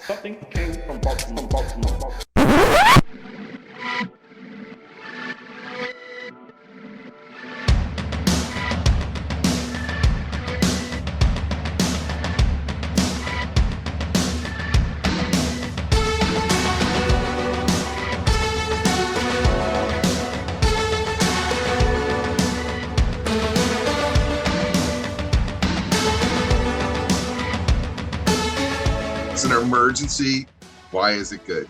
Something came from Baltimore. It's an emergency. Why is it good?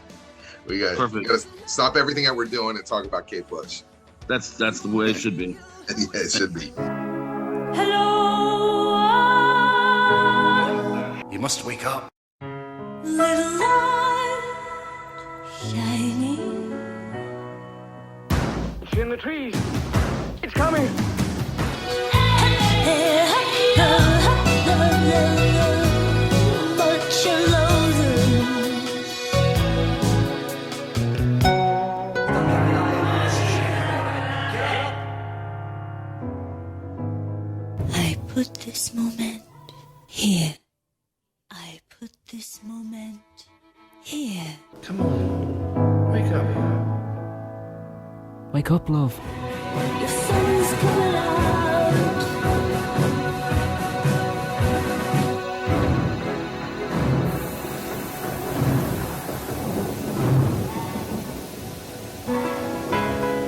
We got to stop everything that we're doing and talk about Kate Bush. That's the way it should be. Yeah, it should be. Hello, You must wake up. little light shining. It's in the trees. It's coming. But you're loathing. I put this moment here. I put this moment here. Come on. Wake up. Wake up, love. Your sun's coming out.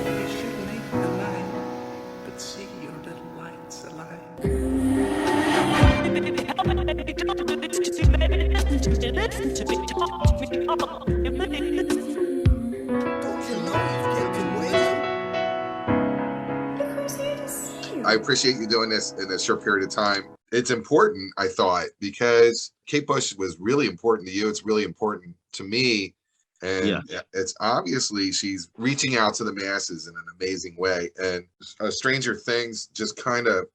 You should make the light, but see your little lights alive. I appreciate you doing this in a short period of time. It's important, I thought, because Kate Bush was really important to you. It's really important to me. And it's obviously she's reaching out to the masses in an amazing way. And Stranger Things just kind of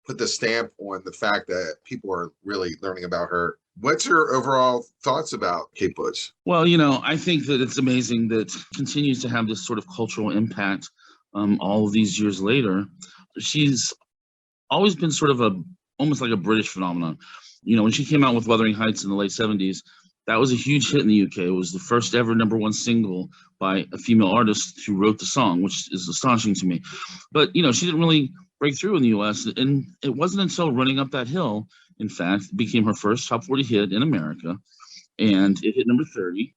put the stamp on the fact that people are really learning about her. What's your overall thoughts about Kate Bush? Well, I think that it's amazing that it continues to have this sort of cultural impact all of these years later. She's always been sort of almost like a British phenomenon. When she came out with Wuthering Heights in the late 70s, that was a huge hit in the UK. It was the first ever #1 single by a female artist who wrote the song, which is astonishing to me. But, she didn't really break through in the US. And it wasn't until Running Up That Hill, in fact, it became her first top 40 hit in America. And it hit number 30.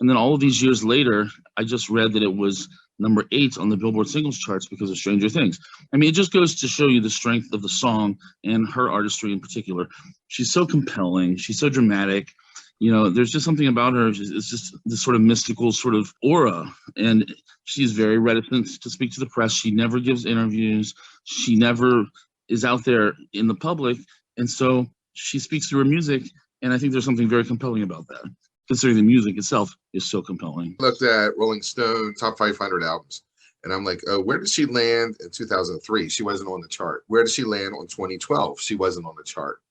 And then all of these years later, I just read that it was number 8 on the Billboard singles charts because of Stranger Things. I mean, it just goes to show you the strength of the song and her artistry in particular. She's so compelling. She's so dramatic. There's just something about her. It's just this sort of mystical sort of aura. And she's very reticent to speak to the press. She never gives interviews. She never is out there in the public. And so she speaks through her music. And I think there's something very compelling about that, considering the music itself is so compelling. I looked at Rolling Stone top 500 albums, and I'm like, oh, where did she land in 2003? She wasn't on the chart. Where did she land on 2012? She wasn't on the chart.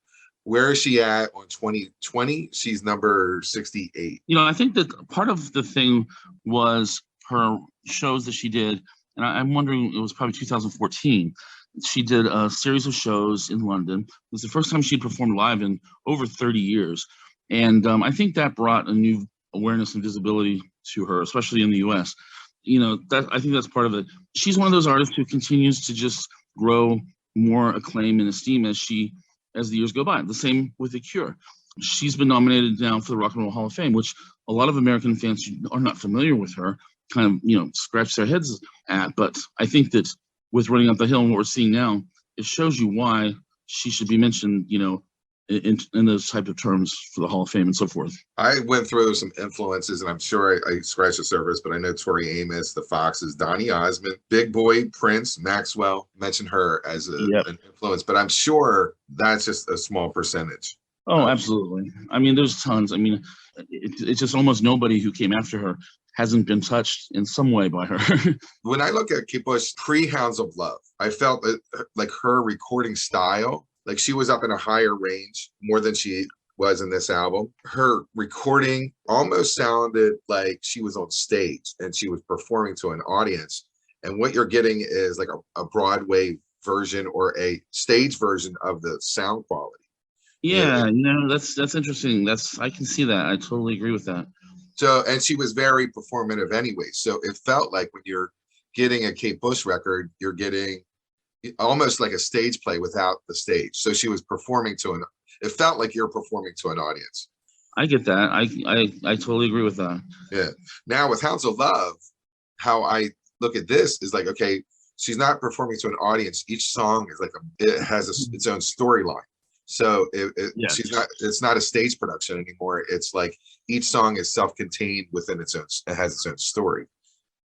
Where is she at on 2020? She's number 68. I think that part of the thing was her shows that she did, and I'm wondering, it was probably 2014. She did a series of shows in London. It was the first time she performed live in over 30 years. And I think that brought a new awareness and visibility to her, especially in the US. I think that's part of it. She's one of those artists who continues to just grow more acclaim and esteem as the years go by. The same with The Cure. She's been nominated now for the Rock and Roll Hall of Fame, which a lot of American fans who are not familiar with her kind of, scratch their heads at. But I think that with Running Up the Hill and what we're seeing now, it shows you why she should be mentioned, in those type of terms for the Hall of Fame and so forth. I went through some influences, and I'm sure I scratched the surface, but I know Tori Amos, the Foxes, Donny Osmond, Big Boy, Prince, Maxwell, mentioned her as an influence, but I'm sure that's just a small percentage. Oh, absolutely. I mean, there's tons. I mean, it's just almost nobody who came after her hasn't been touched in some way by her. When I look at Kate Bush pre-Hounds of Love, I felt that, like, her recording style, like she was up in a higher range more than she was in this album. Her recording almost sounded like she was on stage and she was performing to an audience. And what you're getting is like a Broadway version or a stage version of the sound quality. Yeah, you know, that's interesting. I can see that. I totally agree with that. So, and she was very performative anyway. So it felt like when you're getting a Kate Bush record, you're getting almost like a stage play without the stage. So she was performing it felt like you're performing to an audience. I get that. I totally agree with that. Yeah. Now with Hounds of Love, how I look at this is like, okay, she's not performing to an audience. Each song is like it has its own storyline. So Yes. it's not a stage production anymore. It's like each song is self-contained within it has its own story.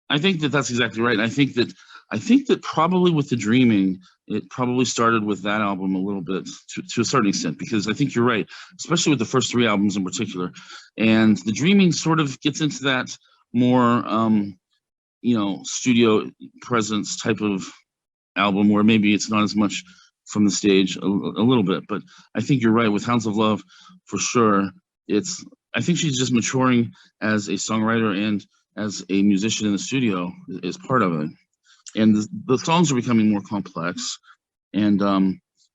I think that's exactly right. And I think that probably with the Dreaming, it probably started with that album a little bit to a certain extent, because I think you're right, especially with the first three albums in particular. And the Dreaming sort of gets into that more, studio presence type of album where maybe it's not as much from the stage a little bit. But I think you're right with Hounds of Love for sure. I think she's just maturing as a songwriter and as a musician in the studio is part of it. And the songs are becoming more complex, and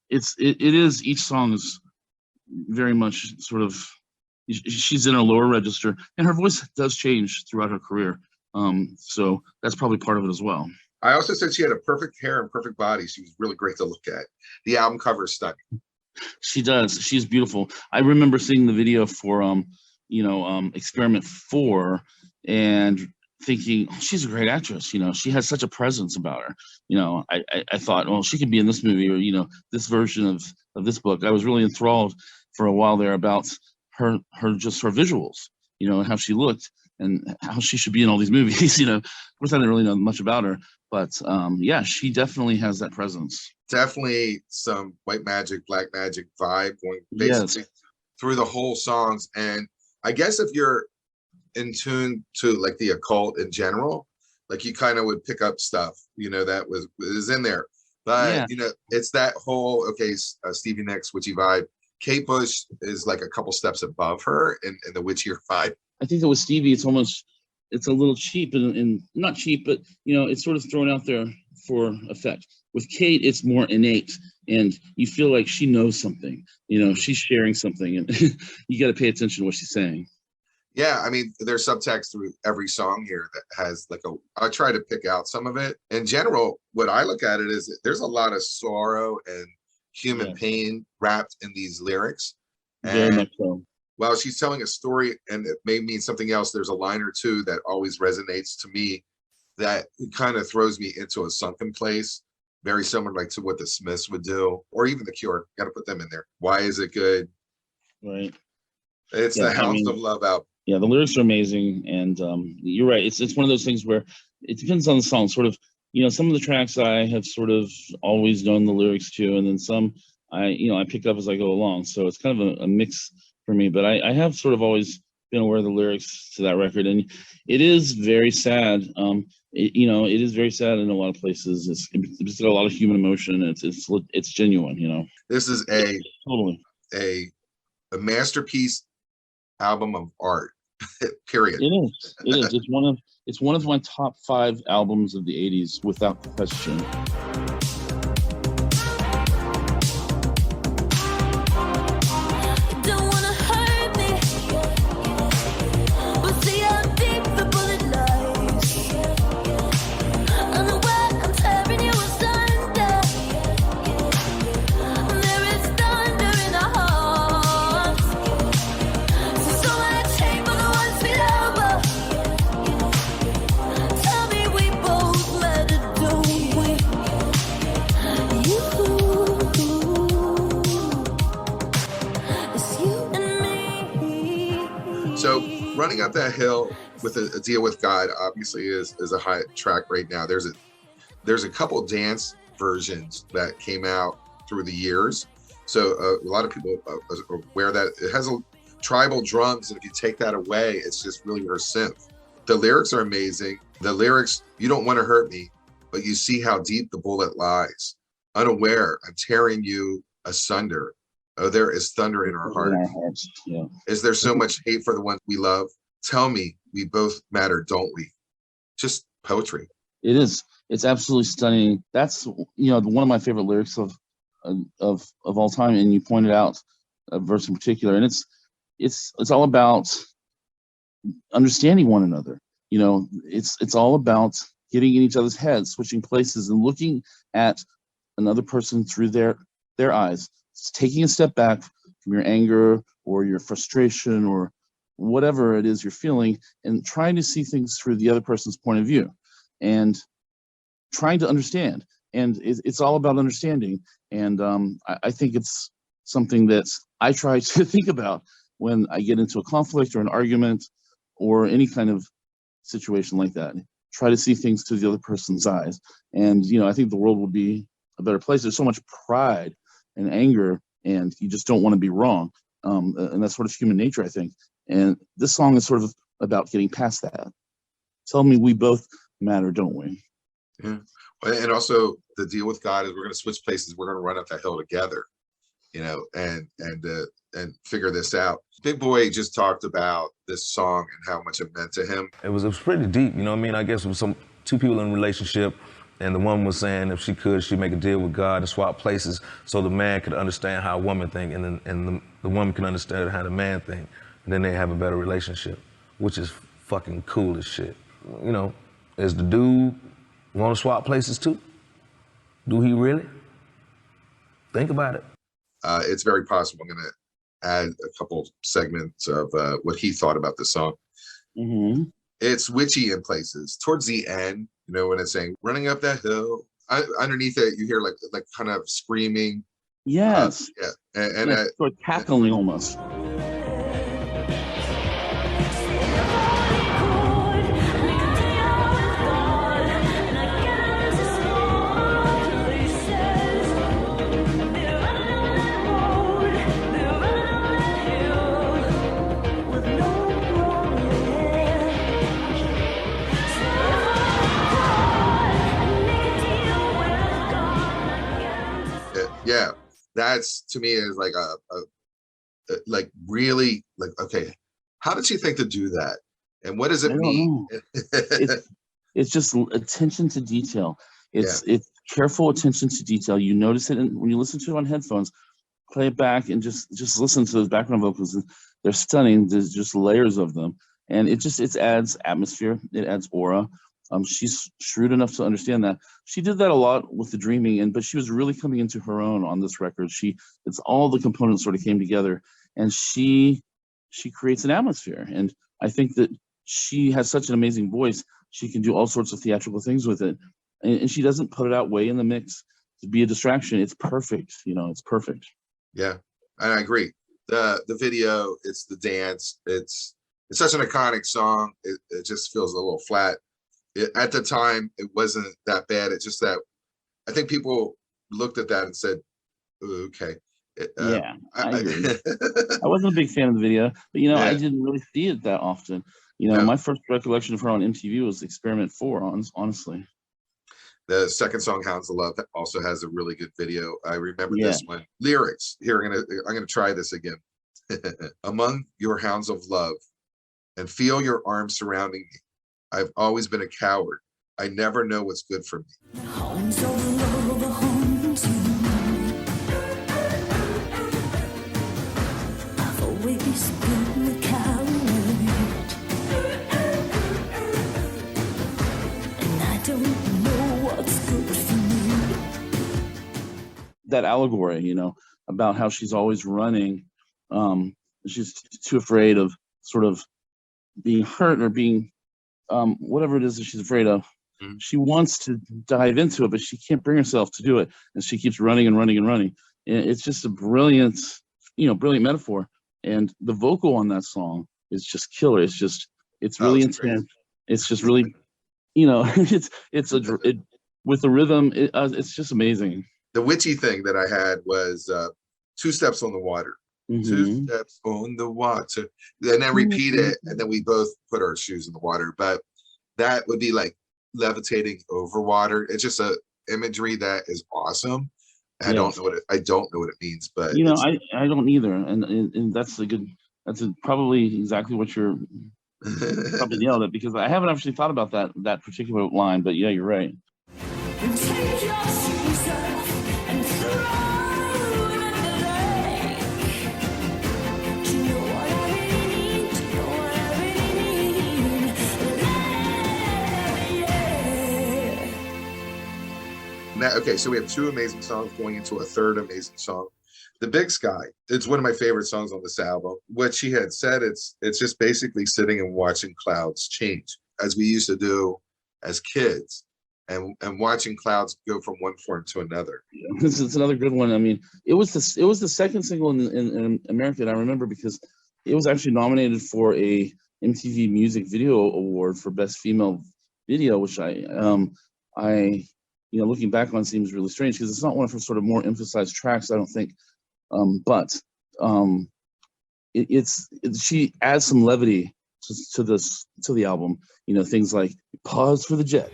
it is each song is very much sort of she's in a lower register, and her voice does change throughout her career. So that's probably part of it as well. I also said she had a perfect hair and perfect body. She was really great to look at. The album cover is stunning. She does. She's beautiful. I remember seeing the video for Experiment 4 and thinking, oh, she's a great actress. You know, she has such a presence about her. You know, I thought, well, she could be in this movie or, this version of this book. I was really enthralled for a while there about her visuals, and how she looked and how she should be in all these movies. Of course, I didn't really know much about her, but yeah, she definitely has that presence. Definitely some white magic, black magic vibe going basically through the whole songs. And I guess if you're in tune to like the occult in general, like you kind of would pick up stuff, that was in there. But it's that whole Stevie Nicks witchy vibe. Kate Bush is like a couple steps above her in the witchier vibe. I think that with Stevie, it's a little cheap and not cheap, but it's sort of thrown out there for effect. With Kate, it's more innate, and you feel like she knows something. She's sharing something, and you got to pay attention to what she's saying. Yeah, I mean, there's subtext through every song here that has I try to pick out some of it. In general, what I look at it is there's a lot of sorrow and human pain wrapped in these lyrics. Very much so. While she's telling a story and it may mean something else, there's a line or two that always resonates to me that kind of throws me into a sunken place, very similar like to what the Smiths would do, or even the Cure. Got to put them in there. Why is it good? Right. It's the Hounds of Love album. Yeah, the lyrics are amazing, and you're right. It's one of those things where it depends on the song. Sort of, some of the tracks I have sort of always known the lyrics to, and then some I pick up as I go along. So it's kind of a mix for me. But I have sort of always been aware of the lyrics to that record, and it is very sad. It is very sad in a lot of places. It's got a lot of human emotion. It's genuine. This is totally a masterpiece album of art. Period. It is. It's one of my top 5 albums of the 80s without question. Running Up That Hill with a Deal with God obviously is a hot track right now. There's a couple dance versions that came out through the years, so a lot of people are aware that it has tribal drums, and if you take that away, it's just really her synth. The lyrics are amazing. The lyrics, you don't want to hurt me, but you see how deep the bullet lies. Unaware, I'm tearing you asunder. Oh, there is thunder in our hearts. Yeah. Is there so much hate for the ones we love? Tell me, we both matter, don't we? Just poetry. It is. It's absolutely stunning. That's one of my favorite lyrics of all time. And you pointed out verse in particular, and it's all about understanding one another. It's all about getting in each other's heads, switching places, and looking at another person through their eyes. It's taking a step back from your anger or your frustration or whatever it is you're feeling, and trying to see things through the other person's point of view, and trying to understand. And it's all about understanding. And I think it's something that I try to think about when I get into a conflict or an argument or any kind of situation like that. Try to see things through the other person's eyes. And, I think the world would be a better place. There's so much pride and anger, and you just don't want to be wrong. And that's sort of human nature, I think. And this song is sort of about getting past that. Tell me we both matter, don't we? Yeah. And also the deal with God is we're going to switch places. We're going to run up that hill together, and figure this out. Big Boy just talked about this song and how much it meant to him. It was pretty deep, you know what I mean? I guess it was two people in a relationship, and the woman was saying if she could, she'd make a deal with God and swap places so the man could understand how a woman think, and the woman can understand how the man think, and then they have a better relationship, which is fucking cool as shit. Is the dude want to swap places too? Do he really? Think about it. It's very possible. I'm going to add a couple segments of what he thought about the song. Mm-hmm. It's witchy in places. Towards the end, when it's saying running up that hill, underneath it you hear like kind of screaming. Yes. Yeah, and sort of cackling almost. Yeah, that's to me is like a really okay, how did she think to do that, and what does it mean? It's just attention to detail. It's careful attention to detail. You notice it when you listen to it on headphones. Play it back and just listen to those background vocals. They're stunning. There's just layers of them, and it adds atmosphere. It adds aura. She's shrewd enough to understand that. She did that a lot with the dreaming, but she was really coming into her own on this record. It's all the components sort of came together, and she creates an atmosphere. And I think that she has such an amazing voice. She can do all sorts of theatrical things with it, and she doesn't put it out way in the mix to be a distraction. It's perfect. It's perfect. Yeah, and I agree. The video, it's the dance. It's such an iconic song. It just feels a little flat. At the time, it wasn't that bad. It's just that I think people looked at that and said, okay. I agree. I wasn't a big fan of the video, but, I didn't really see it that often. My first recollection of her on MTV was Experiment 4, honestly. The second song, Hounds of Love, also has a really good video. I remember this one. Lyrics. Here, I'm gonna try this again. Among your hounds of love, and feel your arms surrounding me. I've always been a coward. I never know what's good for me. Hounds of love are haunting me. I've always been a coward, and I don't know what's good for me. That allegory, about how she's always running. She's too afraid of sort of being hurt or being whatever it is that she's afraid of. Mm-hmm. She wants to dive into it, but she can't bring herself to do it, and she keeps running and running and running. And it's just a brilliant metaphor. And the vocal on that song is just killer. It's really intense. Great. It's just really, with the rhythm. It's just amazing. The witchy thing that I had was 2 steps on the water. Mm-hmm. 2 steps on the water, and then repeat it, and then we both put our shoes in the water. But that would be like levitating over water. It's just a imagery that is awesome. I don't know what it means, but I don't either, and that's probably exactly what you're probably nailed it, because I haven't actually thought about that particular line. But yeah, you're right. Yeah, okay, so we have two amazing songs going into a third amazing song. The Big Sky. It's one of my favorite songs on this album. What she had said, it's just basically sitting and watching clouds change, as we used to do as kids, and watching clouds go from one form to another. This is another good one. I mean, it was the second single in America that I remember, because it was actually nominated for a MTV Music Video Award for Best Female Video, which I looking back on seems really strange, because it's not one of her sort of more emphasized tracks, I don't think. She adds some levity to the album. Things like "Pause for the Jet,"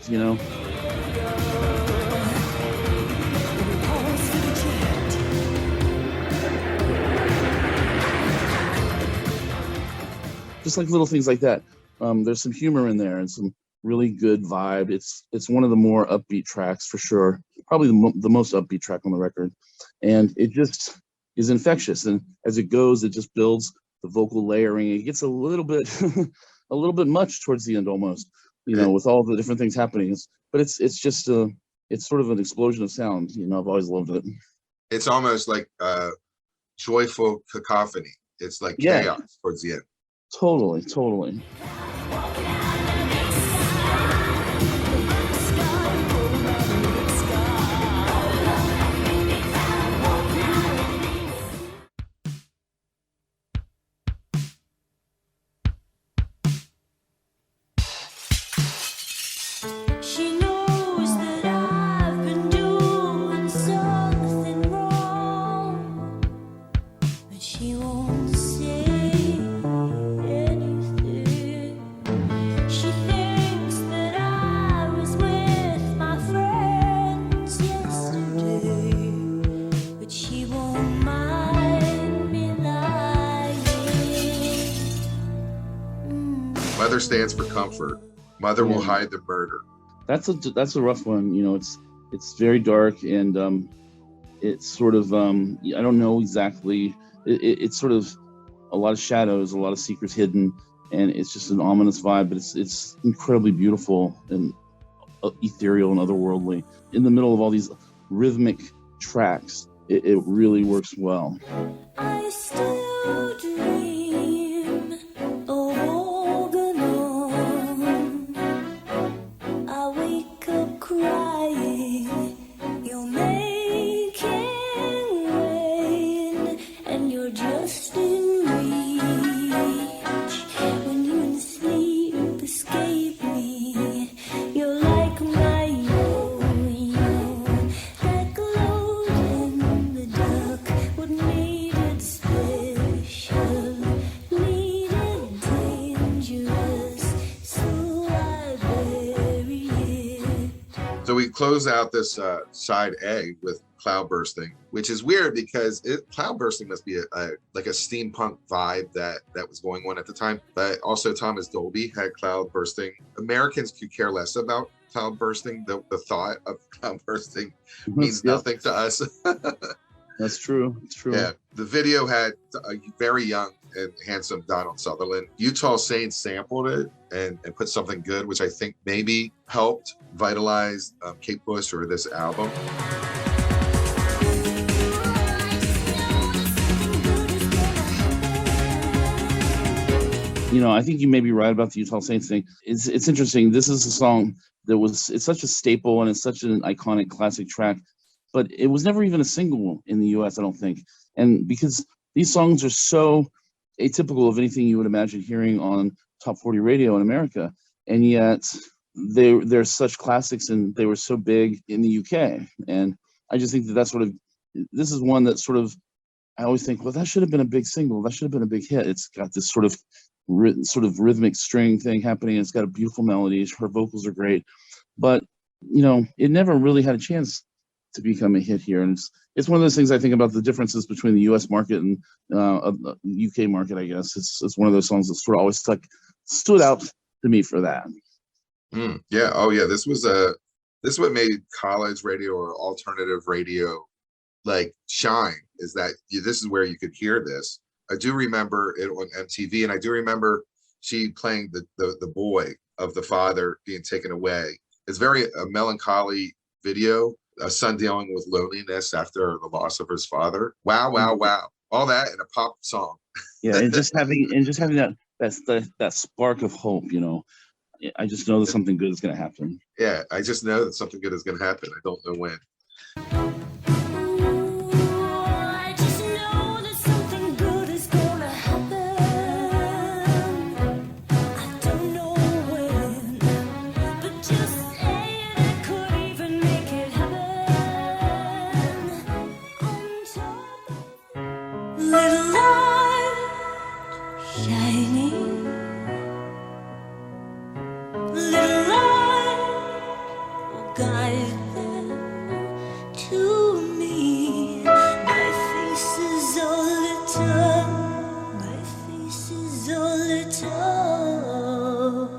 just like little things like that. There's some humor in there and some really good vibe. It's one of the more upbeat tracks for sure, probably the most upbeat track on the record, and it just is infectious. And as it goes, it just builds the vocal layering. It gets a little bit a little bit much towards the end, almost, with all the different things happening. But it's just it's sort of an explosion of sound. I've always loved it. It's almost like joyful cacophony. It's like chaos towards the end. Totally. She knows that I've been doing something wrong, but she won't say anything. She thinks that I was with my friends yesterday, but she won't mind me lying. Mother stands for comfort. Mother will hide the murder. That's a rough one. It's very dark, and it's sort of I don't know exactly. It's sort of a lot of shadows, a lot of secrets hidden, and it's just an ominous vibe. But it's incredibly beautiful and ethereal and otherworldly. In the middle of all these rhythmic tracks, it really works well. I still dream of Organon. I wake up crying. You're making rain, and you're just in reach. When you sleep, escape me. You're like my yo-yo that glowed in the dark. What made it special? Made it dangerous, so I bury it. So we close out this side A with cloud bursting, which is weird because cloud bursting must be like a steampunk vibe that was going on at the time. But also Thomas Dolby had cloud bursting. Americans could care less about cloud bursting. The thought of cloud bursting means nothing to us. That's true. It's true. Yeah, the video had a very young and handsome Donald Sutherland. Utah Saints sampled it and put something good, which I think maybe helped vitalize Kate Bush or this album. I think you may be right about the Utah Saints thing. It's interesting. This is a song it's such a staple and it's such an iconic classic track, but it was never even a single in the US, I don't think. And because these songs are so atypical of anything you would imagine hearing on top 40 radio in America, and yet they're such classics and they were so big in the UK. And I just think this is one that sort of, I always think, well, that should have been a big single. That should have been a big hit. It's got this sort of rhythmic string thing happening. It's got a beautiful melody. Her vocals are great, but it never really had a chance to become a hit here. And it's one of those things I think about the differences between the U.S. market and the UK market. I guess it's one of those songs that sort of always stood out to me for that. Yeah. Oh yeah. This is what made college radio or alternative radio like shine, is that this is where you could hear this. I do remember it on MTV, and I do remember she playing the boy of the father being taken away. It's very a melancholy video, a son dealing with loneliness after the loss of his father. Wow, wow, wow. All that in a pop song. Yeah, and just having that spark of hope, I just know that something good is going to happen. Yeah, I just know that something good is going to happen. I don't know when. I just know that something good is gonna happen. I don't know when, but just saying I could even make it happen. On top of little light shining, little light will guide them to me. My face is all lit up. My face is all lit up.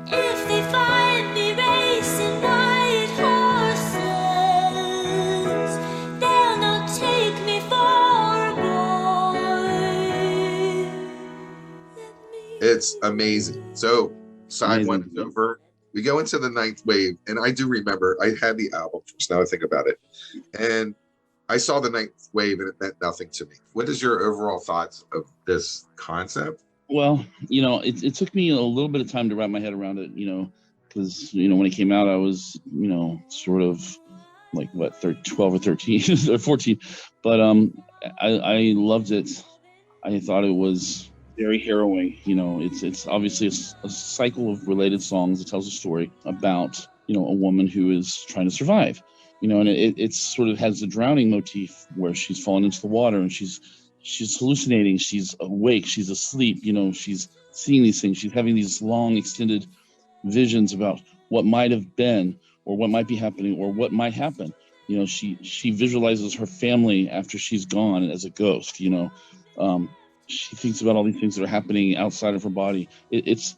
If they find me racing white horses, they'll not take me for a boy. It's amazing. So side Amazing. one is over. We go into the ninth wave, and I do remember I had the album first. Now I think about it, and I saw the ninth wave, and it meant nothing to me. What is your overall thoughts of this concept? Well, it took me a little bit of time to wrap my head around it, because, when it came out, I was, sort of like, 12 or 13 or 14. But I loved it. I thought it was very harrowing. It's obviously a cycle of related songs. It tells a story about, a woman who is trying to survive, and it sort of has a drowning motif where she's fallen into the water and she's hallucinating, she's awake, she's asleep, she's seeing these things, she's having these long extended visions about what might have been or what might be happening or what might happen. She visualizes her family after she's gone as a ghost. She thinks about all these things that are happening outside of her body. It's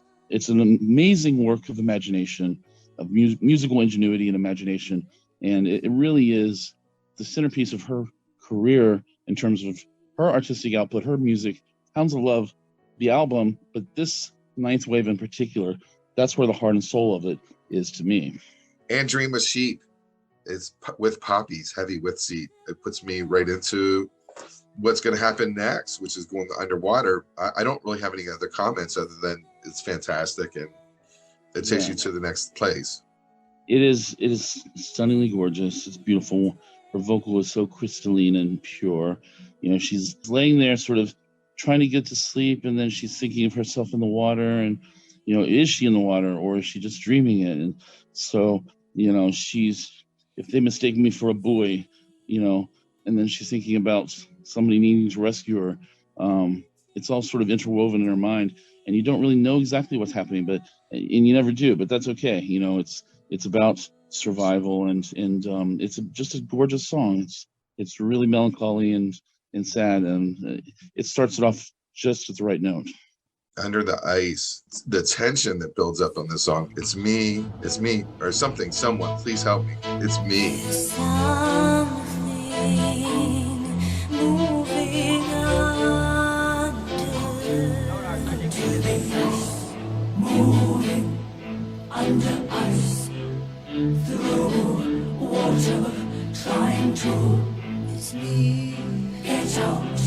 an amazing work of imagination, of musical ingenuity and imagination, and it really is the centerpiece of her career in terms of her artistic output, her music. Hounds of Love, the album, but this ninth wave in particular, that's where the heart and soul of it is to me. And Dream of Sheep is with Poppy's heavy with seat. It puts me right into what's going to happen next, which is going underwater. I don't really have any other comments other than it's fantastic and it takes you to the next place. It is stunningly gorgeous. It's beautiful. Her vocal is so crystalline and pure. She's laying there sort of trying to get to sleep, and then she's thinking of herself in the water, and is she in the water or is she just dreaming it? And so if they mistake me for a buoy, and then she's thinking about somebody needing to rescue her. It's all sort of interwoven in her mind, and you don't really know exactly what's happening, and you never do, but that's okay. It's about survival, and it's just a gorgeous song. It's really melancholy and sad, and it starts it off just at the right note. Under the Ice, the tension that builds up on this song. It's me, or something, someone, please help me. It's me. Something moving under ice, through water, trying to get out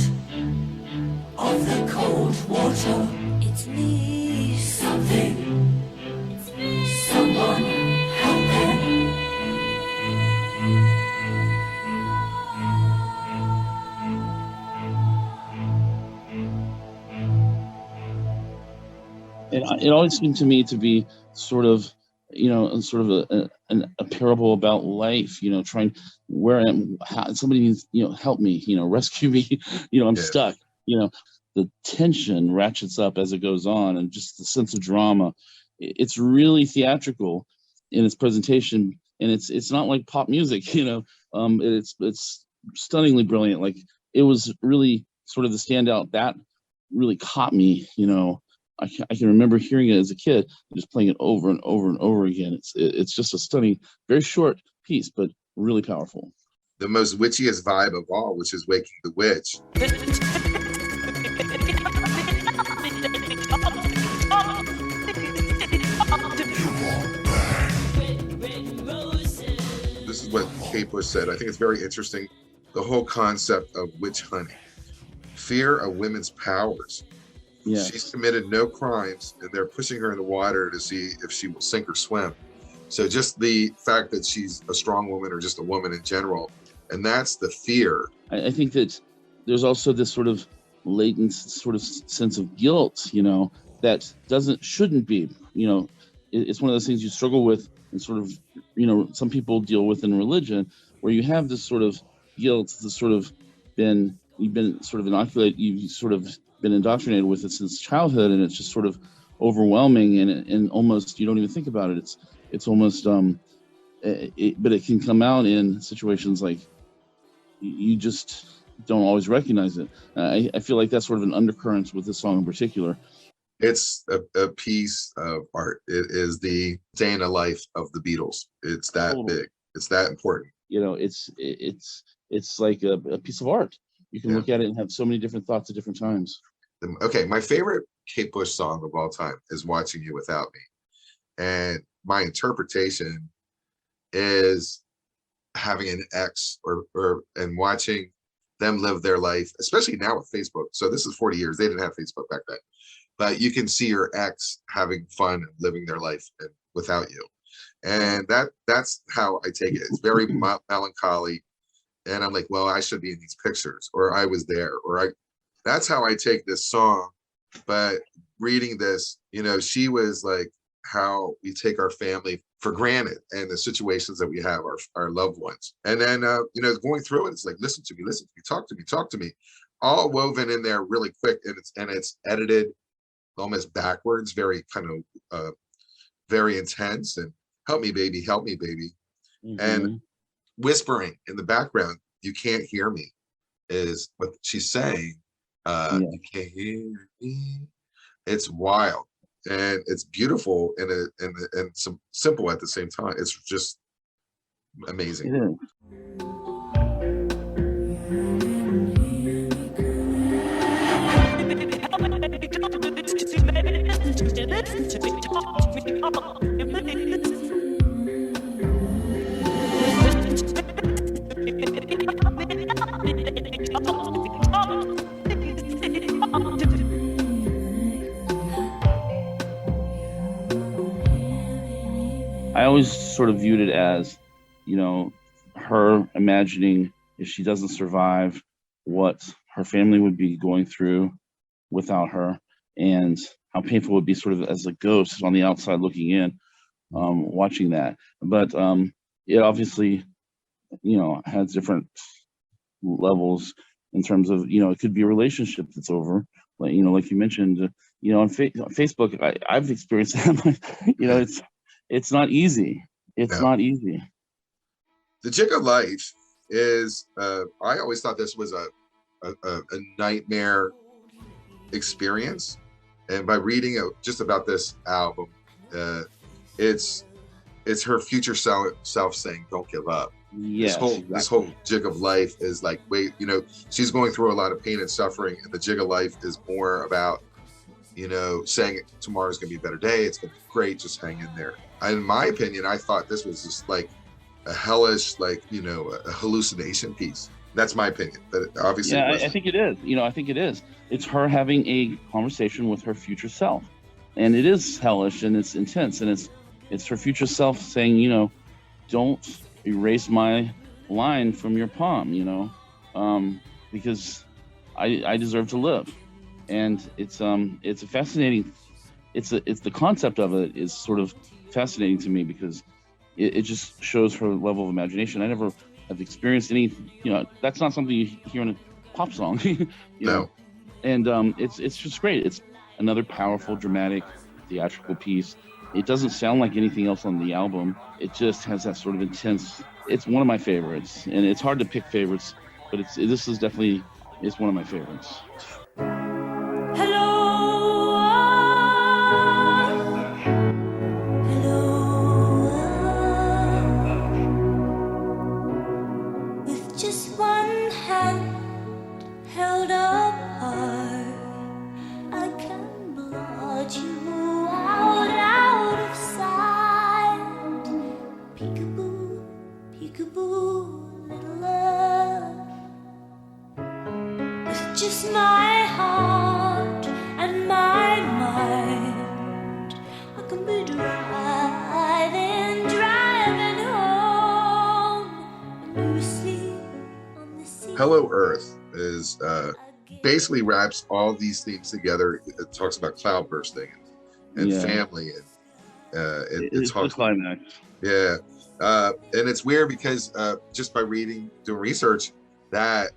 of the cold water. It's me, something, it's me, someone help them. It always seemed to me to be sort of a parable about life, trying where I am, somebody needs, help me, rescue me, I'm stuck, the tension ratchets up as it goes on, and just the sense of drama. It's really theatrical in its presentation, and it's not like pop music, it's stunningly brilliant. Like, it was really sort of the standout that really caught me, I can remember hearing it as a kid, just playing it over and over and over again. It's just a stunning, very short piece, but really powerful. The most witchiest vibe of all, which is Waking the Witch. Red roses what Kate Bush said. I think it's very interesting. The whole concept of witch hunting, fear of women's powers. Yes. She's committed no crimes, and they're pushing her in the water to see if she will sink or swim. So just the fact that she's a strong woman or just a woman in general, and that's the fear. I think that there's also this sort of latent sort of sense of guilt, that shouldn't be, it's one of those things you struggle with, and sort of, some people deal with in religion, where you have this sort of guilt that's sort of you've been sort of inoculated, you've sort of been indoctrinated with it since childhood, and it's just sort of overwhelming, and almost you don't even think about it. It's almost but it can come out in situations like you just don't always recognize it. I feel like that's sort of an undercurrent with this song in particular. It's a piece of art. It is the day in the life of the Beatles. It's that big. It's that important. It's like a piece of art. You can look at it and have so many different thoughts at different times. Okay, my favorite Kate Bush song of all time is "Watching You Without Me," and my interpretation is having an ex and watching them live their life, especially now with Facebook. So this is 40 years. They didn't have Facebook back then, but you can see your ex having fun and living their life without you, and that's how I take it. It's very melancholy, and I'm like, well, I should be in these pictures, or I was there, that's how I take this song. But reading this, she was like how we take our family for granted and the situations that we have, our loved ones. And then, going through it, it's like, listen to me, talk to me, all woven in there really quick. And it's edited almost backwards, very kind of, very intense, and help me, baby. Mm-hmm. And whispering in the background, you can't hear me, is what she's saying. You can't hear me. It's wild, and it's beautiful, and some simple at the same time. It's just amazing. Yeah. I always sort of viewed it as, her imagining if she doesn't survive, what her family would be going through without her, and how painful it would be sort of as a ghost on the outside looking in, watching that. But it obviously, has different levels in terms of, it could be a relationship that's over, like, like you mentioned, on Facebook, I've experienced that. It's not easy. Not easy. The Jig of Life is, I always thought this was a nightmare experience. And by reading just about this album, it's her future self saying, don't give up. Yes, this whole Jig of Life is like, wait, she's going through a lot of pain and suffering, and the Jig of Life is more about, saying tomorrow's gonna be a better day, it's gonna be great, just hang in there. In my opinion, I thought this was just like a hellish, like, a hallucination piece. That's my opinion. But obviously, I think it is. I think it is. It's her having a conversation with her future self, and it is hellish and it's intense, and it's her future self saying, don't erase my line from your palm, because I deserve to live. And it's a fascinating. It's the concept of it is sort of fascinating to me, because it just shows her level of imagination. I never have experienced any, that's not something you hear in a pop song, know. And it's just great. It's another powerful, dramatic, theatrical piece. It doesn't sound like anything else on the album. It just has that sort of intense. It's one of my favorites, and it's hard to pick favorites, but this is definitely one of my favorites. Peekaboo, just my heart and my mind. I can be driving home, and you sleep on the sea. Hello Earth is basically wraps all these themes together. It talks about cloud bursting and family, and it It's the talks, climax. yeah. And it's weird because just by doing research, that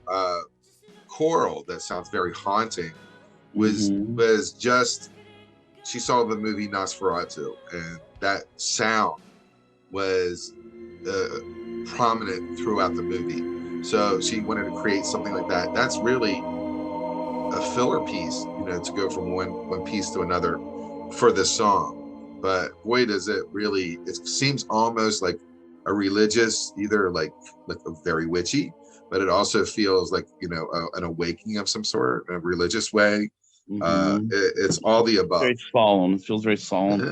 choral that sounds very haunting was just, she saw the movie Nosferatu, and that sound was prominent throughout the movie. So she wanted to create something like that. That's really a filler piece, to go from one piece to another for this song. But boy, does it really, it seems almost like a religious, either like a very witchy, but it also feels like, an awakening of some sort, in a religious way. It's all the above. Very solemn. It feels very solemn.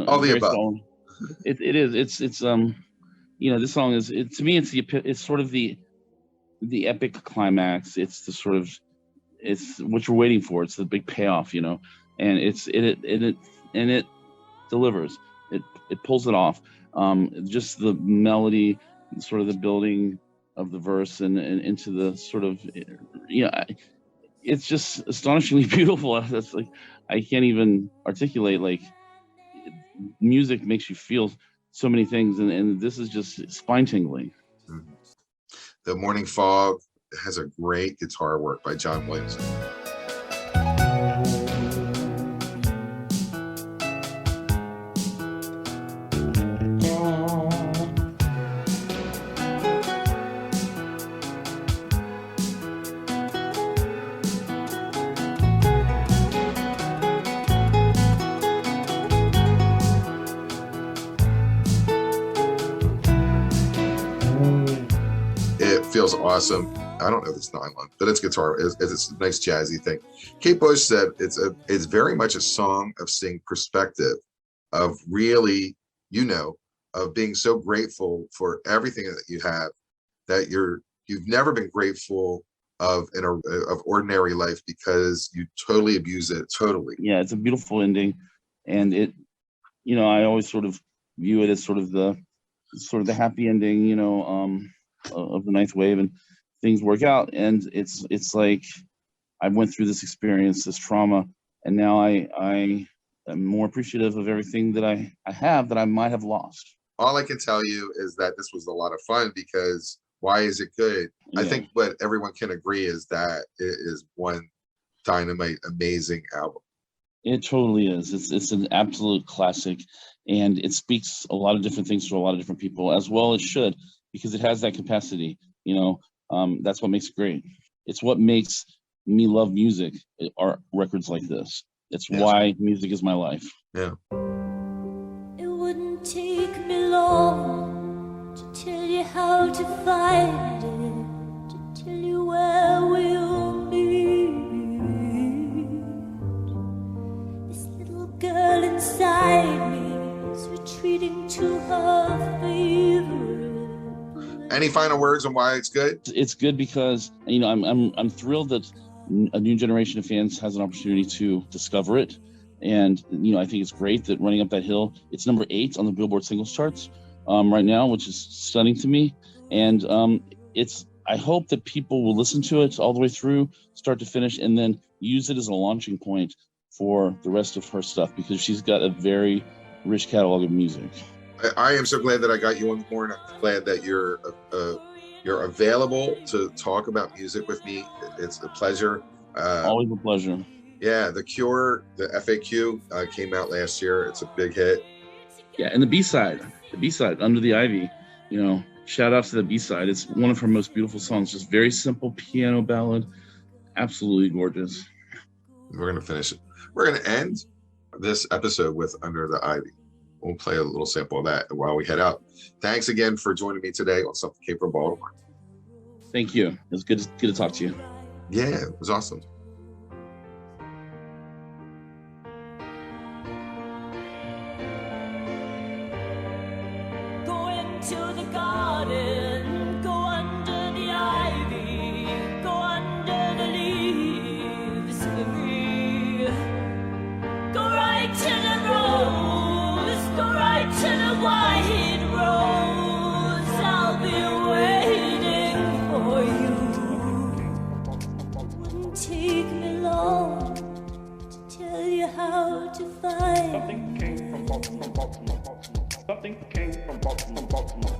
All the above. Solemn. It is. It's this song is, to me, it's sort of the epic climax. It's the sort of, it's what you're waiting for. It's the big payoff, and it delivers. It pulls it off. Just the melody, sort of the building of the verse and into the sort of, it's just astonishingly beautiful. That's like, I can't even articulate, like, music makes you feel so many things, and this is just spine tingling. The Morning Fog has a great guitar work by John Williams. Feels awesome. I don't know if it's nylon, but it's guitar. It's a nice jazzy thing. Kate Bush said it's very much a song of seeing perspective, of really, of being so grateful for everything that you have, that you've never been grateful of ordinary life because you totally abuse it. Totally. Yeah, it's a beautiful ending, and it, I always sort of view it as sort of the happy ending, of the ninth wave, and things work out, and it's like I went through this experience, this trauma, and now I am more appreciative of everything that I have that I might have lost. All I can tell you is that this was a lot of fun, because why is it good? Yeah. I think what everyone can agree is that it is one dynamite, amazing album. It totally is. It's an absolute classic, and it speaks a lot of different things to a lot of different people, as well it should, because it has that capacity. That's what makes it great. It's what makes me love music, are records like this. It's why music is my life. Yeah. It wouldn't take me long to tell you how to find it, to tell you where we'll meet. This little girl inside me is retreating to her favorite. Any final words on why it's good? It's good because, I'm thrilled that a new generation of fans has an opportunity to discover it. And, I think it's great that Running Up That Hill, it's number 8 on the Billboard singles charts right now, which is stunning to me. And I hope that people will listen to it all the way through, start to finish, and then use it as a launching point for the rest of her stuff, because she's got a very rich catalog of music. I am so glad that I got you on the horn. I'm glad that you're available to talk about music with me. It's a pleasure. Always a pleasure. Yeah, The Cure, the FAQ came out last year. It's a big hit. Yeah, and the B-side, Under the Ivy. Shout out to the B-side. It's one of her most beautiful songs. Just very simple piano ballad, absolutely gorgeous. We're gonna finish it. We're gonna end this episode with Under the Ivy. We'll play a little sample of that while we head out. Thanks again for joining me today on Something Came from Baltimore. Thank you. It was good to talk to you. Yeah, it was awesome. Go into the garden, go under the ivy, go under the leaves. Something came from Baltimore. Something came from Baltimore.